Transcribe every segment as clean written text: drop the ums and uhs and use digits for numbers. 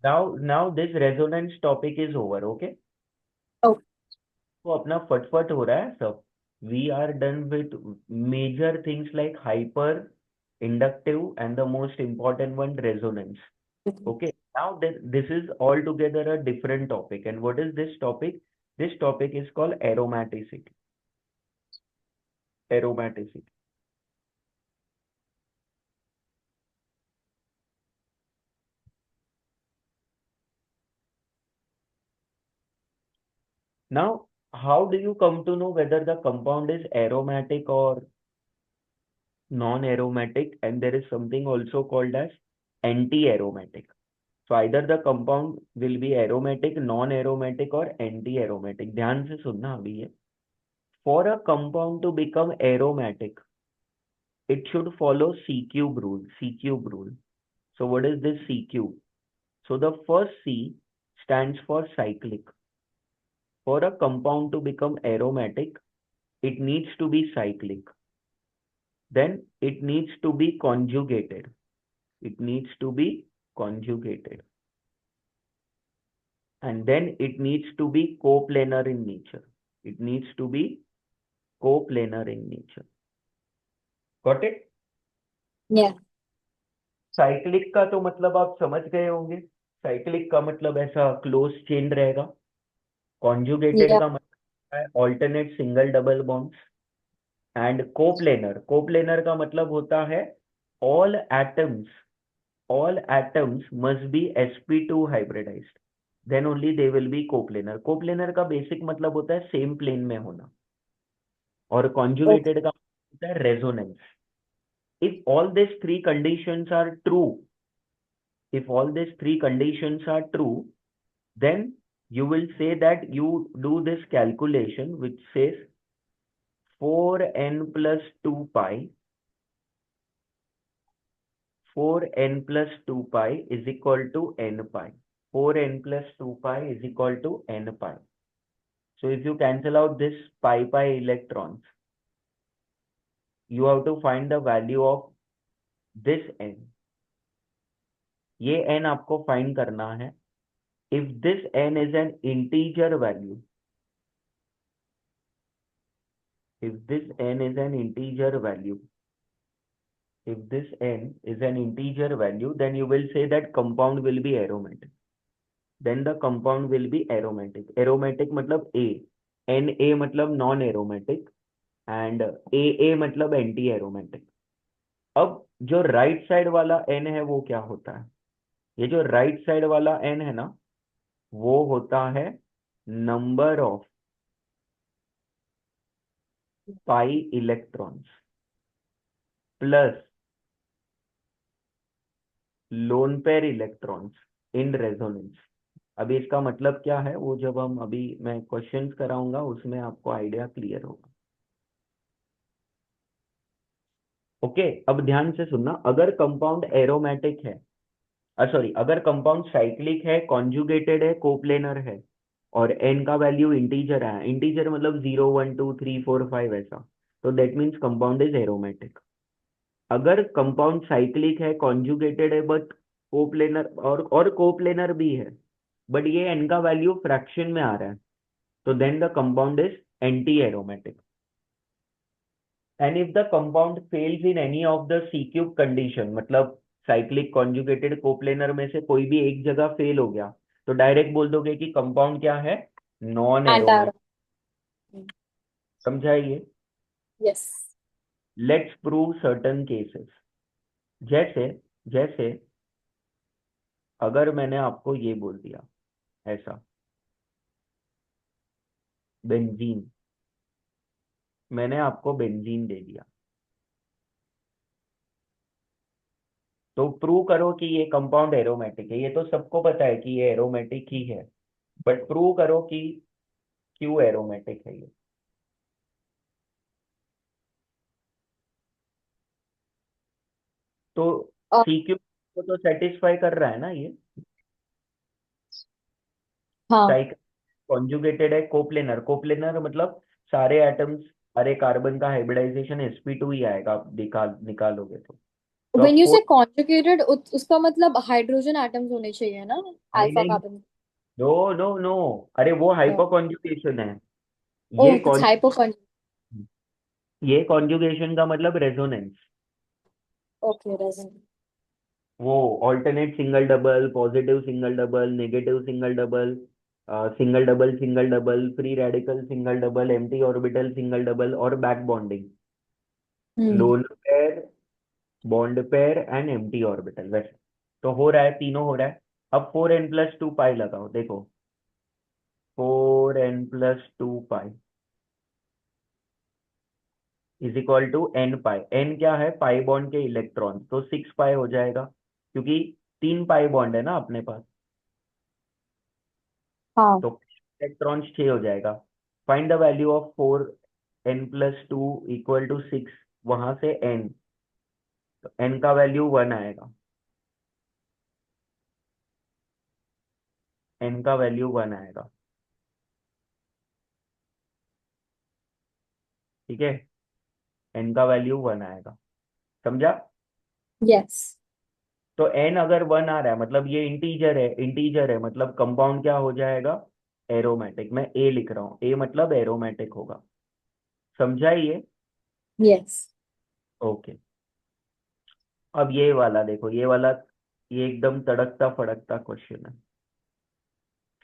Now this resonance topic is over. Okay. Oh, तो अपना फटफट हो रहा है सब. We are done with major things like hyper, inductive, and the most important one, resonance. Okay. Now this is altogether a different topic. And what is this topic? This topic is called aromaticity. Aromaticity. Now, how do you come to know whether the compound is aromatic or non-aromatic? And there is something also called as anti-aromatic. So either the compound will be aromatic, non-aromatic or anti-aromatic. ध्यान से सुनना अभी ये. For a compound to become aromatic, it should follow C cube rule. C cube rule. So what is this C cube? So the first C stands for cyclic. For a compound to become aromatic, it needs to be cyclic. Then it needs to be conjugated. It needs to be conjugated. And then it needs to be coplanar in nature. It needs to be coplanar in nature. Got it? yeah. Cyclic का तो मतलब आप समझ गए होंगे. Cyclic का मतलब ऐसा क्लोज चेन रहेगा. Conjugated Yeah. का मतलब है alternate single double bonds. And coplanar, coplanar का मतलब होता है all atoms, all atoms must be sp2 hybridized, then only they will be coplanar. coplanar का बेसिक मतलब होता है सेम प्लेन में होना. और Okay. conjugated का मतलब होता है resonance. if all these three conditions are true, if all these three conditions are true, then you will say that you do this calculation which says 4n plus 2 pi, 4n plus 2 pi is equal to n pi. 4n plus 2 pi is equal to n pi. So if you cancel out this pi electrons, you have to find the value of this n. ये n आपको find करना है. If this n is an integer value, if this n is an integer value, if this n is an integer value, then you will say that compound will be aromatic. Then the compound will be aromatic. Aromatic मतलब A, Na मतलब non aromatic, and AA मतलब anti aromatic. अब जो right side वाला N है वो क्या होता है? ये जो राइट साइड वाला एन है ना, वो होता है number of pi electrons plus lone pair electrons in resonance. अभी इसका मतलब क्या है वो जब हम अभी मैं क्वेश्चंस कराऊंगा उसमें आपको आइडिया क्लियर होगा. ओके. अब ध्यान से सुनना. अगर कंपाउंड एरोमेटिक है, सॉरी, अगर कंपाउंड साइक्लिक है, कॉन्जुगेटेड है, कोप्लेनर है, और एन का वैल्यू इंटीजर है, इंटीजर मतलब 0 1 2 3 4 5 ऐसा, तो that means compound is aromatic. अगर कंपाउंड साइक्लिक है, कॉन्जुगेटेड है, बट कोप्लेनर और कोप्लेनर भी है, बट ये एन का वैल्यू फ्रैक्शन में आ रहा है, तो then the compound is anti aromatic. And if the compound fails in any of the C cube condition, मतलब साइक्लिक, कॉन्जुगेटेड, कोप्लेनर में से कोई भी एक जगह फेल हो गया, तो डायरेक्ट बोल दोगे कि कंपाउंड क्या है? Non And our. एरोमेटिक. समझाइए. Yes. Let's prove certain cases. जैसे जैसे अगर मैंने आपको ये बोल दिया ऐसा, बेंजीन, मैंने आपको बेंजीन दे दिया, तो प्रूव करो कि ये कंपाउंड एरोमेटिक है. ये तो सबको पता है कि ये एरोमेटिक ही है, बट प्रूव करो कि क्यों एरोमेटिक है ये. तो Uh, सी क्यू को तो सेटिस्फाई कर रहा है ना ये. हाँ. साइकिल कॉन्जुगेटेड है, कोप्लेनर, कोप्लेनर मतलब सारे एटम्स, अरे कार्बन का हाइब्रिडाइजेशन sp2 ही आएगा, आप निकालोगे तो. तो व्हेन अब यू फोर, से कॉन्जुगेटेड उसका मतलब हाइड्रोजन एटम्स होने चाहिए ना, नहीं अल्फा नहीं, कार्बन। नो नो नो, अरे वो हाइपर कॉन्जुगेशन है। ये ओह, इट्स कॉन हाइपोकॉन। ये कॉन्जुगेशन का मतलब रेजोनेंस। Okay, reason. वो alternate single double, positive single double, negative single double, single double single double, free radical single double, empty orbital single double और back bonding, hmm. Lone pair, bond pair and empty orbital, वैसे तो हो रहा है, तीनों हो रहा है। अब 4n+2 पाई लगाओ, देखो 4n+2 pi is equal to n pi. n क्या है, पाई बॉन्ड के इलेक्ट्रॉन, तो 6 पाई हो जाएगा, क्योंकि 3 पाई बॉन्ड है ना अपने पास, हाँ। तो इलेक्ट्रॉन 6 हो जाएगा। Find the value of 4n+2 equal to 6, वहां से n, तो n का वैल्यू 1 आएगा, n का वैल्यू 1 आएगा, ठीक है, n का वैल्यू 1 आएगा, समझा। यस। तो n अगर 1 आ रहा है मतलब ये इंटीजर है, इंटीजर है मतलब कंपाउंड क्या हो जाएगा, एरोमेटिक। मैं ए लिख रहा हूँ, ए मतलब एरोमेटिक होगा, समझा ये। यस। ओके, अब ये वाला देखो, ये वाला, ये एकदम तड़कता फड़कता क्वेश्चन है।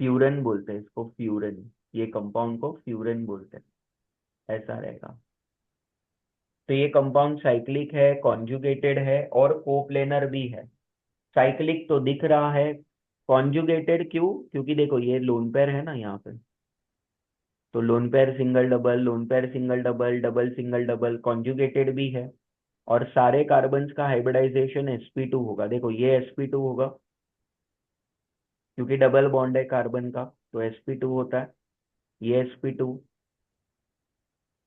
फ्यूरन बोलते हैं इसको, फ्यूरन, ये कंपाउंड को फ्यूरन बोलते हैं, ऐसा रहेगा। तो ये कंपाउंड साइक्लिक है, कॉन्जुगेटेड है और कोप्लेनर भी है। साइक्लिक तो दिख रहा है, कॉन्जुगेटेड क्यों, क्योंकि देखो ये लोन पेयर है ना यहाँ पे, तो lone pair single double, lone pair single double, double single double, conjugated भी है। और सारे कार्बन्स का हाइब्रिडाइजेशन sp2 होगा, देखो ये sp2 होगा, क्योंकि डबल बॉन्ड है कार्बन का, तो sp2 होता है, ये sp2,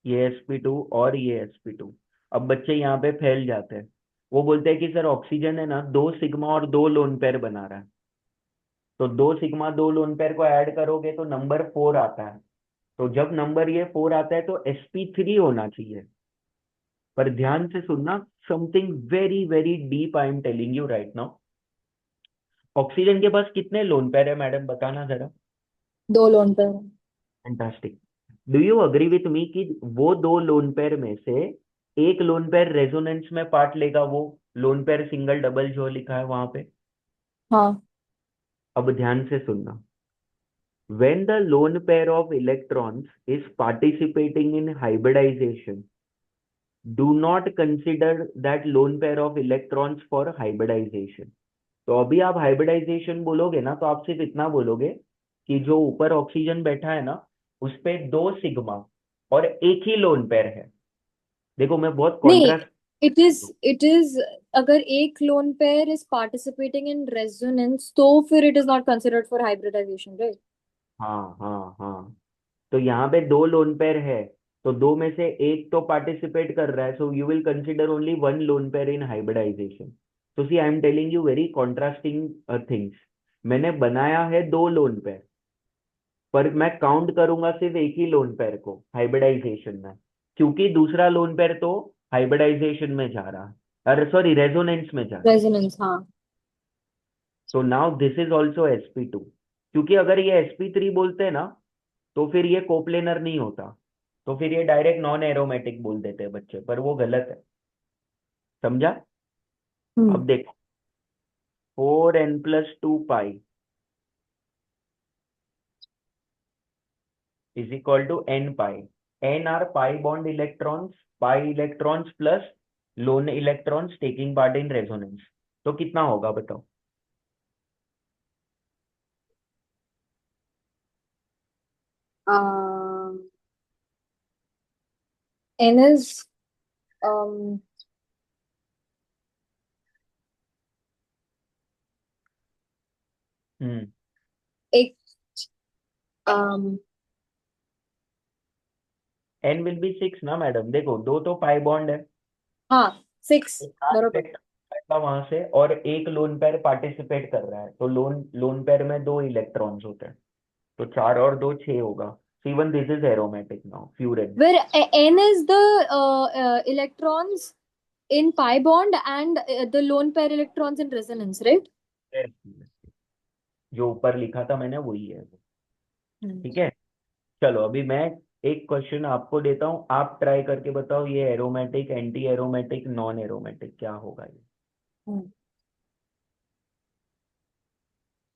ये sp2 और ये sp2। अब बच्चे यहाँ पे फैल जाते हैं, वो बोलते हैं कि सर ऑक्सीजन है ना, 2 सिग्मा और 2 लोन पेयर बना रहा है, तो 2 सिग्मा 2 लोन पेयर को ऐड करोगे तो नंबर 4 आता है, तो जब नंबर ये 4 आता है तो sp3 होना चाहिए। पर ध्यान से सुनना, something very very deep I am telling you right now. Oxygen के पास कितने लोन पेयर है मैडम, बताना जरा। दो लोन पर। Fantastic. Do you agree with me कि वो 2 लोन पेयर में से एक लोन पेयर रेजोनेंस में पार्ट लेगा, वो लोन पेयर सिंगल डबल जो लिखा है वहां पे। हाँ। अब ध्यान से सुनना, when the lone pair of electrons is participating in hybridization, do not consider that lone pair of electrons for hybridization। तो अभी आप हाइब्रिडाइजेशन बोलोगे ना, तो आप सिर्फ इतना बोलोगे कि जो ऊपर ऑक्सीजन बैठा है ना, उस पे 2 सिग्मा और एक ही लोन पेयर है। देखो मैं बहुत नहीं, कॉन्ट्रास्ट। इट इज अगर एक lone pair is participating in resonance तो फिर it is not considered for hybridization, right? हाँ हाँ हाँ, तो यहाँ पे 2 लोन पेयर है, तो दो में से एक तो पार्टिसिपेट कर रहा है, so you will consider only 1 lone pair in hybridisation. तो see I am telling you very contrasting things. मैंने बनाया है 2 लोन पेयर, पर मैं काउंट करूंगा सिर्फ एक ही लोन पेयर को हाइब्रिडाइजेशन में, क्योंकि दूसरा लोन पेयर तो हाइब्रिडाइजेशन में जा रहा है, अरे सॉरी रेजोनेंस में जा रहा है। रेजोनेंस, हाँ। तो now this is also sp2, क्योंकि अगर ये sp3 बोलते हैं ना, तो फिर ये कोप्लेनर नहीं होता, तो फिर ये डायरेक्ट नॉन एरोमेटिक बोल देते हैं बच्चे, पर वो गलत है, समझा। हम्म। अब देखो 4n+2 pi is equal to n pi. n are pi bond electrons, pi electrons plus lone electrons taking part in resonance, तो कितना होगा बताओ। एन इज, हम्म, एक, um, n विल बी 6 ना मैडम, देखो दो तो पाई बॉन्ड है, हाँ, 6 तो चार बरोबर। इलेक्ट्रॉन आएगा वहां से, और एक लोन पेयर पार्टिसिपेट कर रहा है, तो लोन लोन पेयर में 2 इलेक्ट्रॉन्स होते हैं, तो 4 और 2 6 होगा। Even this is aromatic now, furan. Where n is the electrons in pi bond and the lone pair electrons in resonance, right? Yes, yes। जो ऊपर लिखा था मैंने वही है वो। Hmm. ठीक है। चलो अभी मैं एक क्वेश्चन आपको देता हूँ, आप ट्राई करके बताओ ये aromatic, anti aromatic, non aromatic क्या होगा ये। Hmm.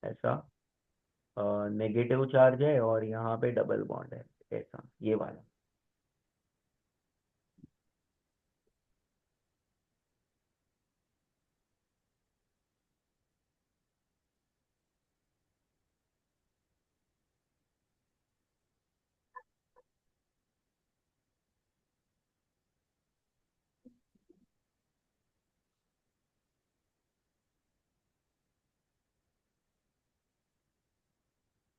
ऐसा नेगेटिव चार्ज है और यहाँ पे डबल बॉन्ड है, ऐसा ये वाला।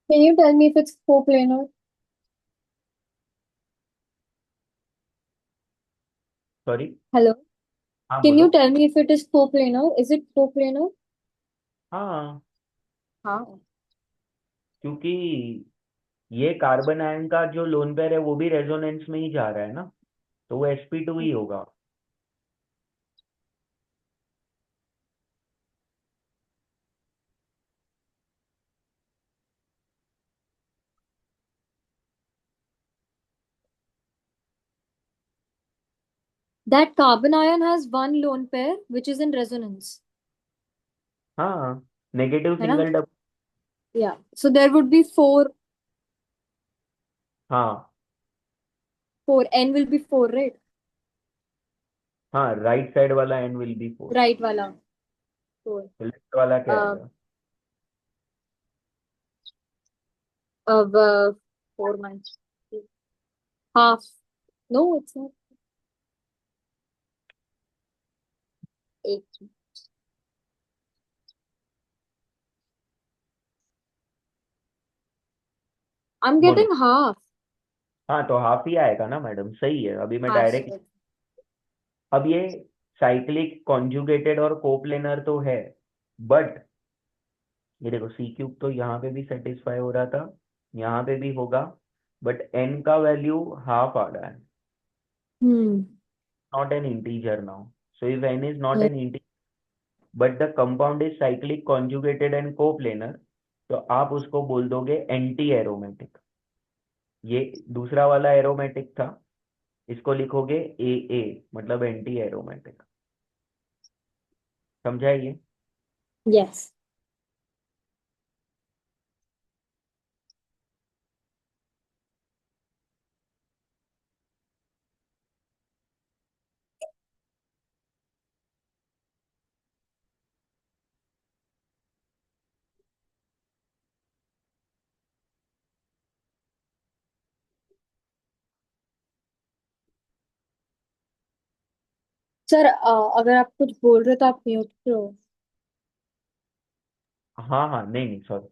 Can you tell me if it's coplanar? Sorry. Hello. हाँ Can बोलो। you tell me if it is coplanar? Is it coplanar? हाँ, हाँ। क्योंकि ये कार्बन आयन का जो लोन पेयर है वो भी रेजोनेंस में ही जा रहा है ना, तो वो sp2 ही होगा। That carbon ion has one lone pair which is in resonance. हाँ, नेगेटिव है ना? Single double. Yeah. So there would be हाँ four. N will be four, right? हाँ, राइट साइड वाला एन विल बी 4। Right वाला four. Left वाला क्या Uh, आएगा? of 4 minus half. No, it's not 8. I'm बोलो। getting half. हाँ तो हाफ ही आएगा ना मैडम, सही है। अभी मैं Half. डायरेक्ट, अब ये साइक्लिक कॉन्जुगेटेड और कोप्लेनर तो है, बट ये देखो सी क्यूब तो यहाँ पे भी सेटिस्फाई हो रहा था, यहाँ पे भी होगा, बट एन का वैल्यू हाफ आ रहा है, Hmm. Not an integer now. So if n is not Yeah. An integer but the compound is cyclic conjugated and coplanar, तो आप उसको बोल दोगे एंटी एरोमेटिक। ये दूसरा वाला एरोमेटिक था, इसको लिखोगे ए, मतलब एंटी एरोमेटिक। समझाइए। Yes. सर अगर आप कुछ बोल रहे हो तो आप म्यूट करो। हाँ हाँ, नहीं नहीं सॉरी,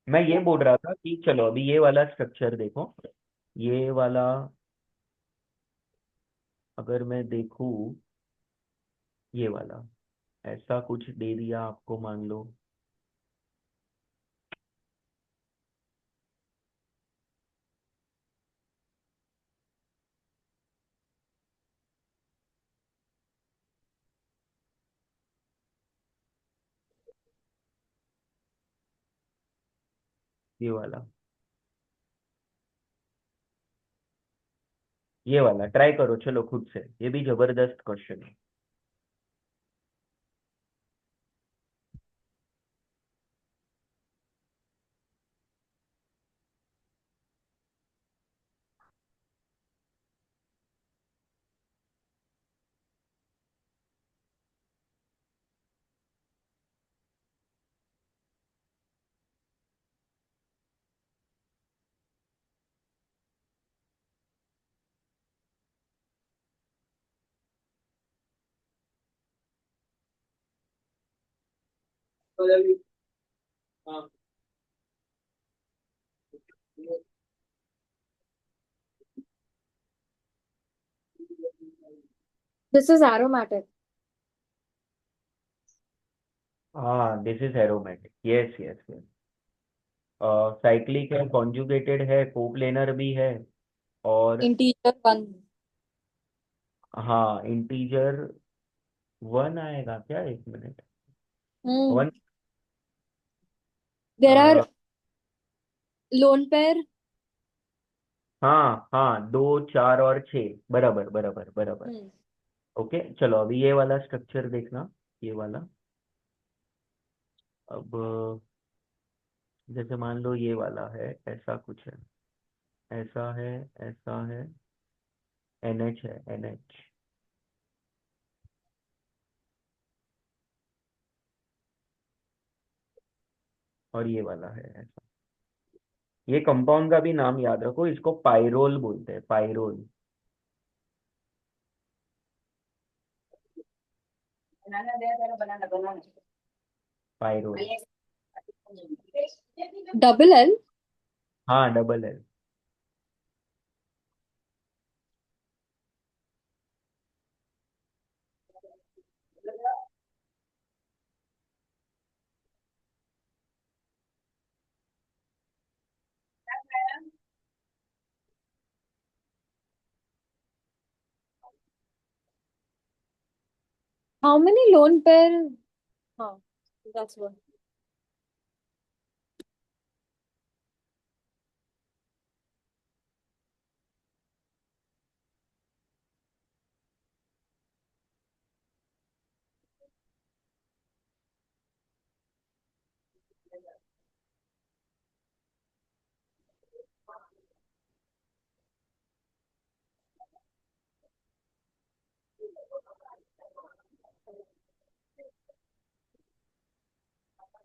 मैं ये बोल रहा था कि चलो अभी ये वाला स्ट्रक्चर देखो, ये वाला अगर मैं देखूँ, ये वाला ऐसा कुछ दे दिया आपको, मान लो ये वाला, ये वाला ट्राई करो चलो खुद से, ये भी जबरदस्त क्वेश्चन है। This is aromatic. हाँ this is aromatic, yes yes yes. Cyclic है, कॉन्जुगेटेड है, कोप्लेनर भी है, और इंटीजर वन। हाँ इंटीजर वन आएगा क्या, एक minute. Hmm one. There are lone pair. हाँ हाँ, 2, 4 और 6, बराबर बराबर बराबर। हम्म ओके चलो, अभी ये वाला स्ट्रक्चर देखना, ये वाला। अब जैसे मान लो ये वाला है, ऐसा कुछ है, ऐसा है, ऐसा है, NH है, NH। और ये वाला है ऐसा। ये कंपाउंड का भी नाम याद रखो, इसको पाइरोल बोलते हैं, पाइरोल। पाइरोल। Double L. हाँ, डबल है। How many lone pair? हाँ, that's one.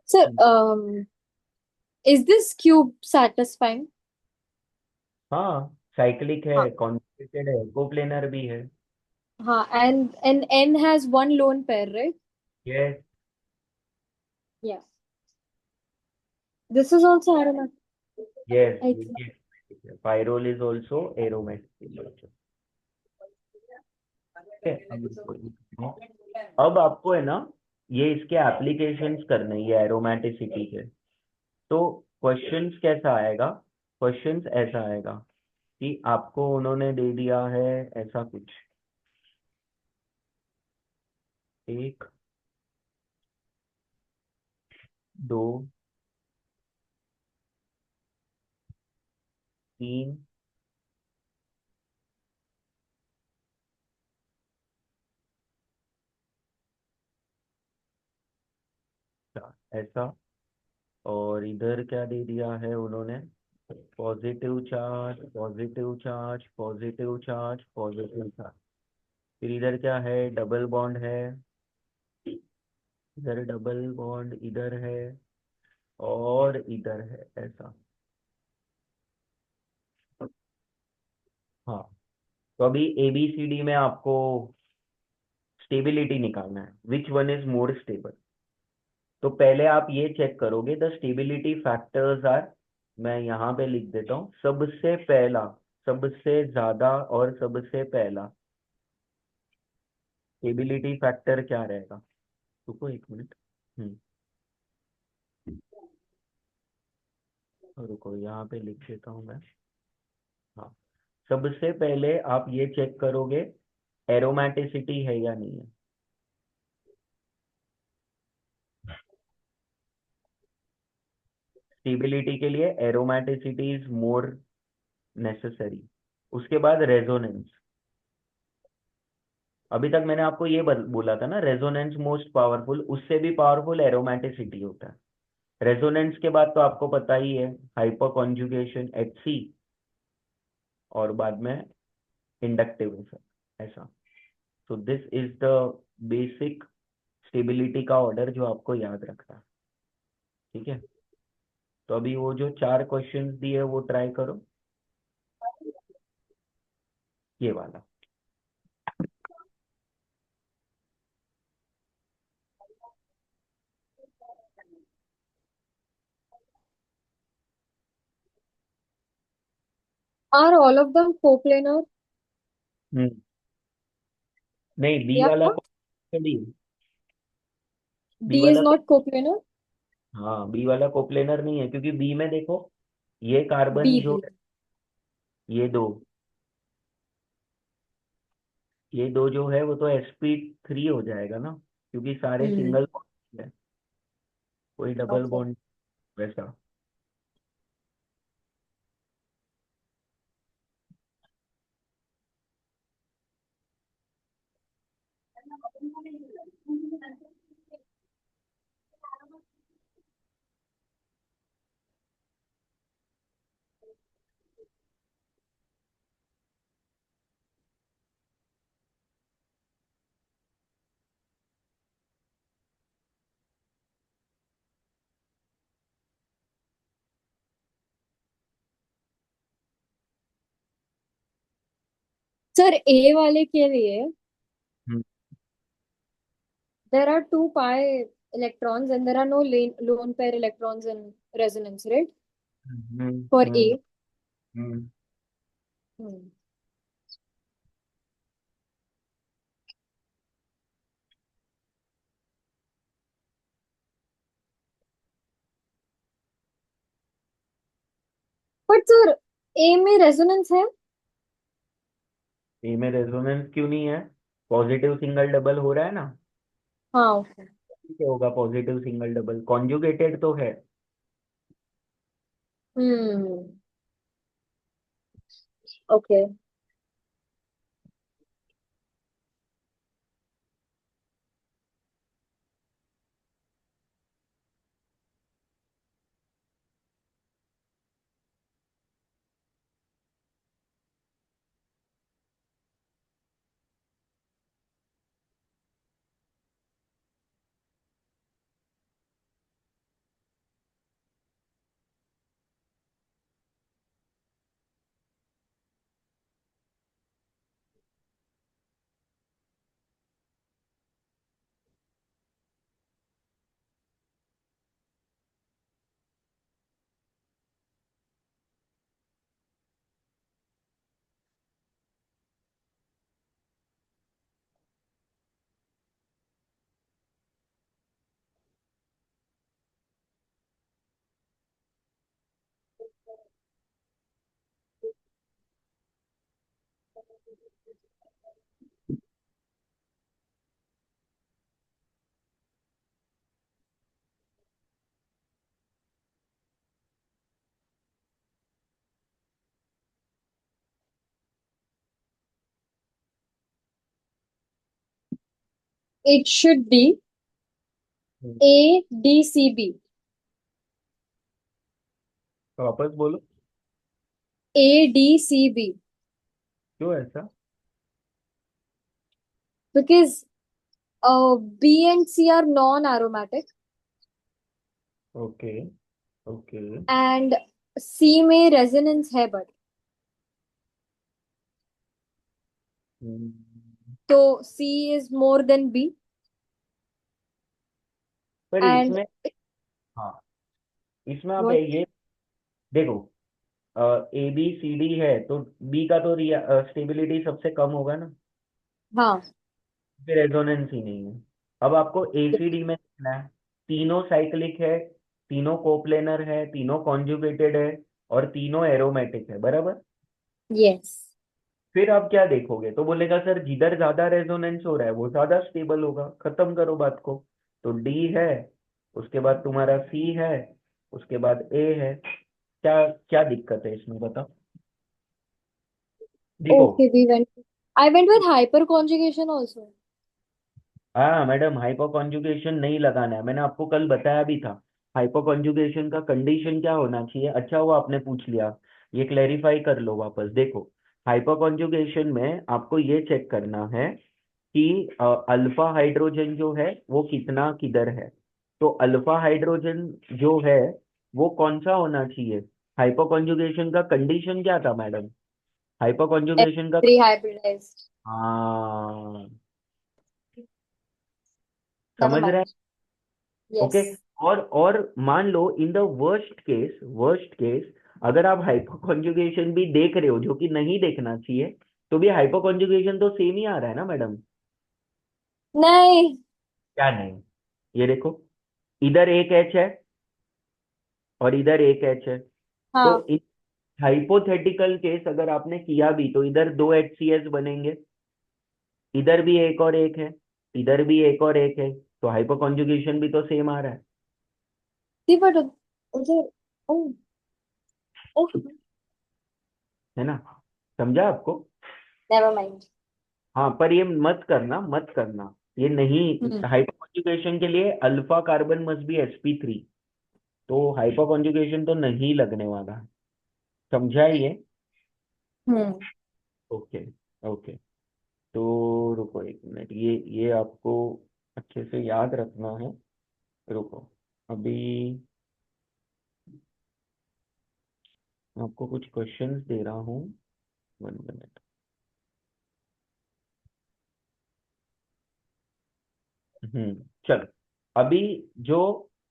Sir, is this cube satisfying? हाँ, साइक्लिक है, हाँ कॉन्जुगेटेड है, कोप्लेनर भी है। हाँ, and N has one lone pair, right? Yes. Yeah. This is also aromatic, yes, I ये think. भी aromatic है, पाइरोल इज ऑल्सो एरोमेटिक। अब आपको है ना, ये इसके एप्लीकेशंस करने हैं, ये एरोमेटिसिटी के। तो क्वेश्चंस कैसा आएगा, क्वेश्चंस ऐसा आएगा कि आपको उन्होंने दे दिया है ऐसा कुछ, एक, दो, तीन, चार, ऐसा। और इधर क्या दे दिया है उन्होंने, positive charge, positive charge, positive charge, positive charge. फिर इधर क्या है, डबल बॉन्ड है, इधर डबल बॉन्ड, इधर है, और इधर है ऐसा। हाँ, तो अभी ABCD में आपको स्टेबिलिटी निकालना है, which one is more stable. तो पहले आप ये चेक करोगे, द स्टेबिलिटी फैक्टर्स आर, मैं यहाँ पे लिख देता हूँ, सबसे पहला, सबसे ज्यादा और सबसे पहला स्टेबिलिटी फैक्टर क्या रहेगा। रुको एक मिनट। हम्म रुको, यहाँ पे लिख देता हूँ मैं। हाँ, सबसे पहले आप ये चेक करोगे एरोमेटिसिटी है या नहीं है। स्टेबिलिटी के लिए एरोमेटिसिटी इज मोर नेसेसरी। उसके बाद रेजोनेंस। अभी तक मैंने आपको ये बोला था ना, रेजोनेंस मोस्ट पावरफुल, उससे भी पावरफुल एरोमेटिसिटी होता है। रेजोनेंस के बाद तो आपको पता ही है, हाइपर कॉन्जुगेशन HC, और बाद में इंडक्टिव इफेक्ट, ऐसा। तो this is the basic stability का ऑर्डर जो आपको याद रखना है। ठीक है, तो अभी वो जो 4 क्वेश्चंस दिए वो ट्राई करो, ये वाला। Are all of them coplanar? हम्म नहीं, बी Yeah. वाला भी। बी D is वाला, not coplanar. हाँ, बी वाला कोप्लेनर नहीं है, क्योंकि बी में देखो, ये कार्बन B जो B. है, ये दो, ये दो जो है वो तो sp3 हो जाएगा ना, क्योंकि सारे हम्म। सिंगल बॉन्ड है, कोई डबल ओके बॉन्ड वैसा। सर, ए वाले के लिए हम्म there are two pi electrons and there are no lone pair electrons in resonance, right? Hmm For hmm A. Hmm. Hmm. But sir, A में resonance है? ए में resonance क्यों नहीं है? पॉजिटिव सिंगल डबल हो रहा है ना। हाँ, ओके। क्या होगा पॉजिटिव सिंगल डबल? कॉन्जुगेटेड तो है। हम्म। Okay. It should be ADCB. तो वापस बोलो। ADCB. क्यों ऐसा? Because B and C are non-aromatic okay okay. and C में resonance है, but तो C is more than B पर and इसमें, हाँ, इसमें आप what? ये देखो, ए बी सी डी है तो बी का तो स्टेबिलिटी सबसे कम होगा ना, हाँ। फिर रेजोनेंस ही नहीं है। अब आपको एसीडी में देखना है, तीनों साइक्लिक है, तीनों कोप्लेनर है, तीनों कॉन्जुगेटेड है, और तीनों एरोमेटिक है, बराबर। Yes. फिर आप क्या देखोगे तो बोलेगा सर जिधर ज्यादा रेजोनेंस हो रहा है वो ज्यादा स्टेबल होगा, खत्म करो बात को। तो डी है, उसके बाद तुम्हारा सी है, उसके बाद ए है। क्या क्या दिक्कत है इसमें बताओ? देखो, Okay, we went. I went with hyperconjugation also. हाँ मैडम, हाइपर कॉन्जुगेशन नहीं लगाना है, मैंने आपको कल बताया भी था। हाइपर कॉन्जुगेशन का कंडीशन क्या होना चाहिए? अच्छा हुआ आपने पूछ लिया, ये क्लेरिफाई कर लो वापस। देखो, हाइपर कॉन्जुगेशन में आपको ये चेक करना है कि अल्फा हाइड्रोजन जो है वो कितना किधर है। तो अल्फा हाइड्रोजन जो है वो कौन सा होना चाहिए? हाइपर कॉन्जुगेशन का कंडीशन क्या था मैडम? हाइपर कॉन्जुगेशन का, Three hybridized. हाँ, Never समझ रहे हैं? mind. ओके। Yes. और मान लो इन द वर्स्ट केस अगर आप हाइपर कॉन्जुगेशन भी देख रहे हो, जो कि नहीं देखना चाहिए, तो भी हाइपर कॉन्जुगेशन तो सेम ही आ रहा है ना मैडम। नहीं। क्या नहीं? ये देखो, इधर एक एच है और इधर एक एच है। तो हाँ। इस हाइपोथेटिकल केस अगर आपने किया भी तो इधर दो एच सी एस बनेंगे, इधर भी एक और एक है, इधर भी एक और एक है, तो हाइपर कॉन्जुगेशन भी तो सेम आ रहा है। See, but उधर, oh, oh, है ना? समझा आपको? never mind. हाँ, पर ये मत करना, मत करना, ये नहीं। हम्म। हाइपर कॉन्जुगेशन के लिए alpha carbon must be sp3, तो हाइपर कॉन्जुगेशन तो नहीं लगने वाला है। समझा ये? हम्म। ओके। ओके। तो रुको एक मिनट, ये आपको अच्छे से याद रखना है। रुको, अभी आपको कुछ क्वेश्चंस दे रहा हूँ। 1 मिनट। चलो, अभी जो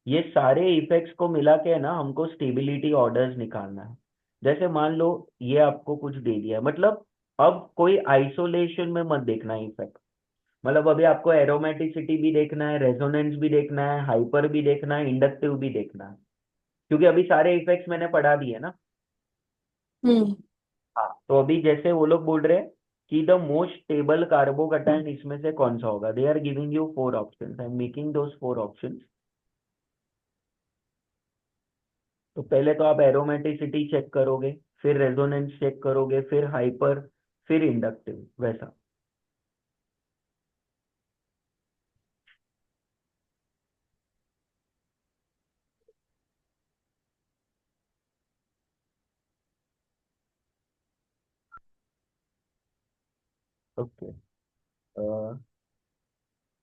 ये सारे इफेक्ट्स को मिला के है ना, हमको स्टेबिलिटी ऑर्डर्स निकालना है। जैसे मान लो ये आपको कुछ दे दिया, मतलब अब कोई आइसोलेशन में मत देखना इफेक्ट। मतलब अभी आपको एरोमेटिसिटी भी देखना है, रेजोनेंस भी देखना है, हाइपर भी देखना है, इंडक्टिव भी देखना है, क्योंकि अभी सारे इफेक्ट्स मैंने पढ़ा दिए ना। हम्म। हाँ, तो अभी जैसे वो लोग बोल रहे हैं कि द मोस्ट स्टेबल कार्बोकटायन इसमें से कौन सा होगा, they are giving you 4 options, I am making those 4 options. तो पहले तो आप एरोमेटिसिटी चेक करोगे, फिर रेजोनेंस चेक करोगे, फिर हाइपर, फिर इंडक्टिव, वैसा। ओके।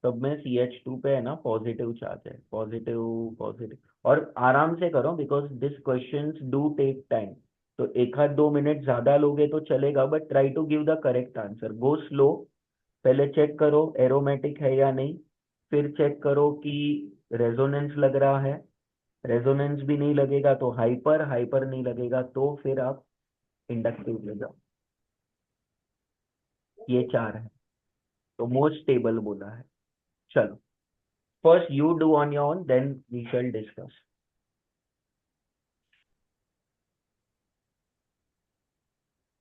सब में CH2 पे है ना पॉजिटिव चार्ज है, पॉजिटिव, पॉजिटिव। और आराम से करो, because this questions do take time. तो 1 आध 2 मिनट ज्यादा लोगे तो चलेगा, but try to give the correct answer, go slow. पहले चेक करो एरोमेटिक है या नहीं, फिर चेक करो कि रेजोनेंस लग रहा है, रेजोनेंस भी नहीं लगेगा तो हाइपर, हाइपर नहीं लगेगा तो फिर आप इंडक्टिव ले जाओ। ये 4 है, तो मोस्ट स्टेबल बोला है। चलो, first you do on your own, then we shall discuss.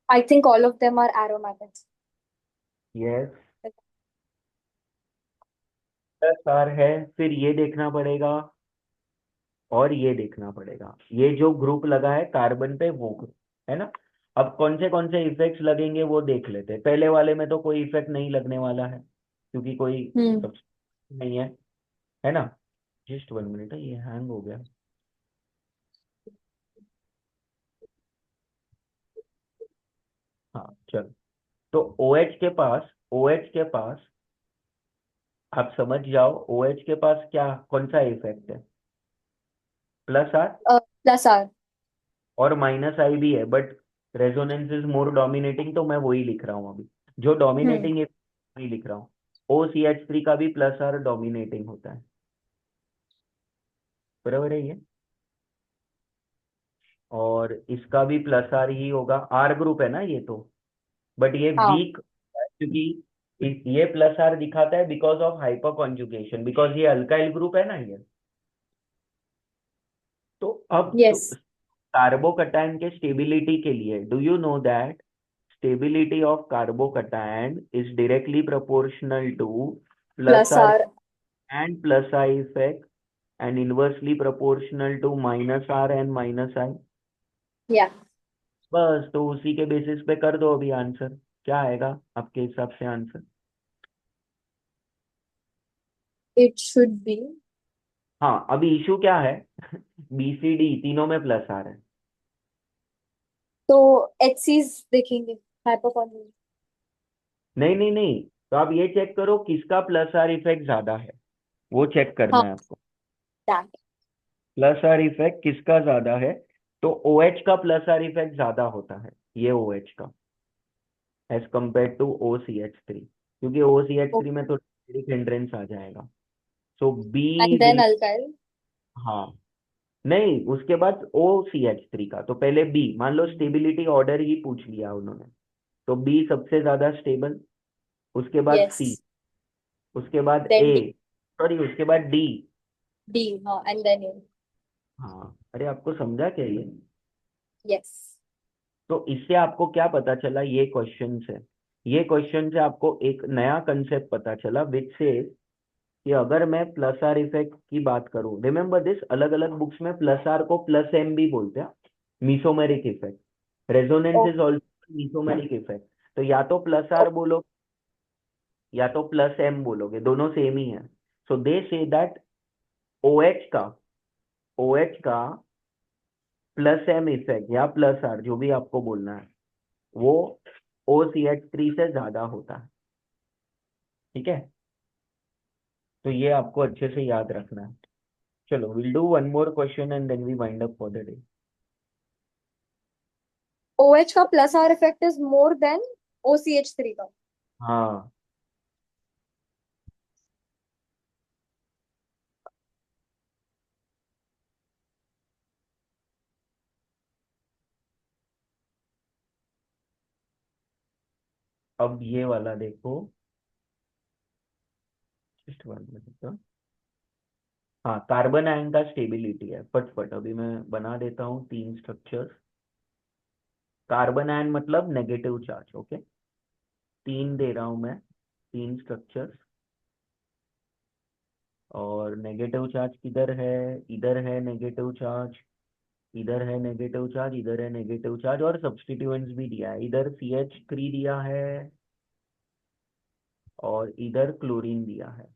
I think all of them are aromatics. Yes, SR है। फिर ये देखना पड़ेगा, और ये देखना पड़ेगा, ये जो ग्रुप लगा है कार्बन पे वो ग्रुप, है ना? अब कौन से इफेक्ट्स लगेंगे वो देख लेते हैं। पहले वाले में तो कोई इफेक्ट नहीं लगने वाला है, क्योंकि कोई हम्म। substance नहीं है ना? जस्ट 1 मिनट, ये हैंग हो गया। हाँ चलो, तो OH के पास, OH के पास आप समझ जाओ, OH के पास क्या, कौन सा इफेक्ट है? +R Plus R. और -I भी है, but resonance is more dominating, तो मैं वही लिख रहा हूँ अभी, जो हम्म। डोमिनेटिंग है वही लिख रहा हूँ। OCH3 का भी +R डोमिनेटिंग होता है, बराबर है ये। और इसका भी +R ही होगा, R ग्रुप है ना ये तो, बट ये हाँ। वीक, क्योंकि ये +R दिखाता है because of hyper conjugation, because ये अल्काइल ग्रुप है ना ये। तो अब तो Yes. कार्बोकटायन के स्टेबिलिटी के लिए, do you know that stability of carbocation is directly proportional to plus Plus R R. and plus I effect, and inversely proportional to minus R and minus I। Yeah. बस, तो उसी के basis पे कर दो अभी आंसर। क्या आएगा आपके हिसाब से आंसर? It should be. हाँ, अभी इशू क्या है? BCD तीनों में +R है। तो HCs देखेंगे, हाइपोकॉन्ड्रिया। नहीं नहीं नहीं, तो आप ये चेक करो किसका +R इफेक्ट ज्यादा है, वो चेक करना हाँ, है आपको। that. +R इफेक्ट किसका ज्यादा है? तो OH का +R इफेक्ट ज्यादा होता है, ये OH का, एज कम्पेयर टू OCH3, क्योंकि OCH3 में Okay. तो हिंड्रेंस आ जाएगा। So B And then will, alkyl. हाँ, नहीं उसके बाद OCH3 का, तो पहले बी, मान लो स्टेबिलिटी ऑर्डर ही पूछ लिया उन्होंने, तो बी सबसे ज्यादा स्टेबल, उसके बाद सी, Yes. उसके बाद ए, Then D. सॉरी उसके बाद डी। D. हाँ, and then A. हाँ, अरे आपको समझा क्या ये? Yes. तो इससे आपको क्या पता चला, ये क्वेश्चन से ये क्वेश्चन से आपको एक नया कंसेप्ट पता चला विच से कि अगर मैं प्लस आर इफेक्ट की बात करूं, रिमेंबर दिस, अलग अलग बुक्स में प्लस आर को प्लस एम भी बोलते हैं, mesomeric effect, resonance is also mesomeric effect. तो या तो प्लस आर बोलो या तो प्लस एम बोलोगे, दोनों सेम ही है। सो दे से दैट ओ एच का प्लस एम इफेक्ट या प्लस आर, जो भी आपको बोलना है, वो ओ सी एच थ्री से ज्यादा होता है। ठीक है, तो ये आपको अच्छे से याद रखना है। चलो, will do one more question and then we wind up for the day. OH का plus R effect is more than OCH3 का। हाँ, अब ये वाला देखो, जस्ट वन मिनट। हाँ, कार्बन आयन का स्टेबिलिटी है, फटफट अभी मैं बना देता हूँ तीन स्ट्रक्चर्स। कार्बन आयन मतलब नेगेटिव चार्ज, ओके, तीन दे रहा हूँ मैं, तीन स्ट्रक्चर्स। और नेगेटिव चार्ज किधर है? इधर है नेगेटिव चार्ज, इधर है नेगेटिव चार्ज, इधर है नेगेटिव चार्ज, और सब्स्टिट्यूएंट्स भी दिया है, इधर CH3 दिया है और इधर क्लोरीन दिया है।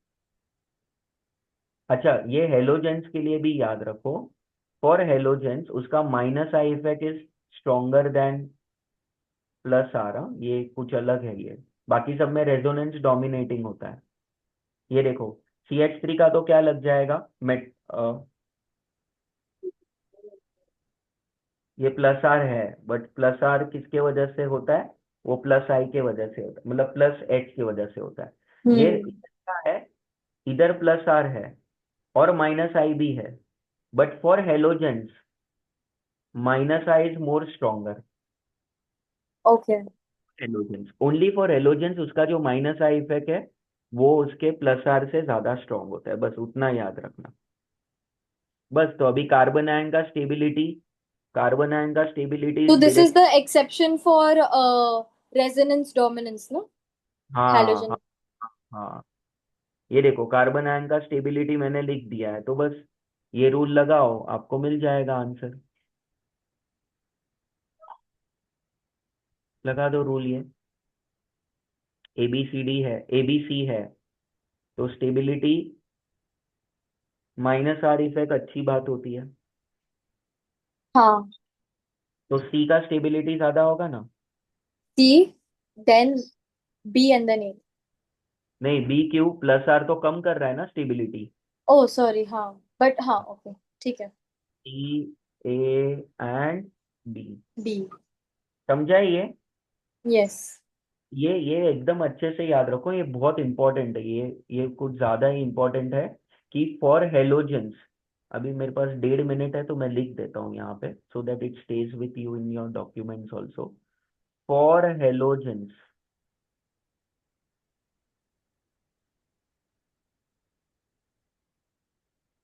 अच्छा, ये हेलोजेंस के लिए भी याद रखो, फॉर हेलोजेंस उसका minus I effect is stronger than plus आ रहा, ये कुछ अलग है ये, बाकी सब में रेजोनेंस डोमिनेटिंग होता है। ये देखो, CH3 का तो क्या लग जाएगा, मेट ये प्लस आर है, बट प्लस आर किसके वजह से होता है? वो प्लस आई के वजह से होता है, मतलब प्लस एच की वजह से होता है। ये हम्म। क्या है, इधर प्लस आर है और माइनस आई भी है, but for halogens minus I is more stronger. Okay. Halogens, only for halogens उसका जो माइनस आई इफेक्ट है वो उसके प्लस आर से ज्यादा स्ट्रॉन्ग होता है, बस उतना याद रखना। बस, तो अभी कार्बन आयन का स्टेबिलिटी तो is this is direct. The exception for resonance dominance ना, हाँ हैलोजन। हाँ हाँ, ये देखो कार्बन आयन का स्टेबिलिटी मैंने लिख दिया है, तो बस ये रूल लगाओ, आपको मिल जाएगा आंसर। लगा दो रूल, ये ABCD है, ABC है, तो स्टेबिलिटी माइनस आर इफेक्ट अच्छी बात होती है, हाँ। तो C का स्टेबिलिटी ज्यादा होगा ना? C, then B and then A। नहीं, B क्यू, प्लस आर तो कम कर रहा है ना स्टेबिलिटी। ओ सॉरी, हाँ, बट हाँ, ओके, ठीक है। C A and B, B। समझा ये? यस। ये एकदम अच्छे से याद रखो, ये बहुत इंपॉर्टेंट है, ये कुछ ज्यादा ही इंपॉर्टेंट है कि फॉर हेलोजेंस, अभी मेरे पास 1.5 मिनट है तो मैं लिख देता हूँ यहाँ पे, so that it stays with you in your documents also. For halogens,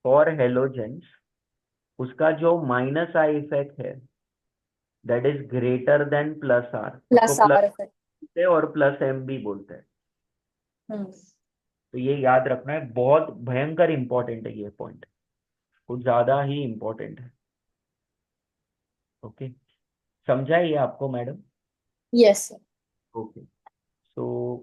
for halogens उसका जो माइनस आई इफेक्ट है that is greater than plus R, उसको प्लस प्लस आर इफेक्ट। बोलते हैं और प्लस एम भी बोलते हैं। हम्म। तो ये याद रखना है, बहुत भयंकर इंपॉर्टेंट है ये पॉइंट, कुछ ज्यादा ही इंपॉर्टेंट है। ओके, समझा ये आपको मैडम? यस। ओके, सो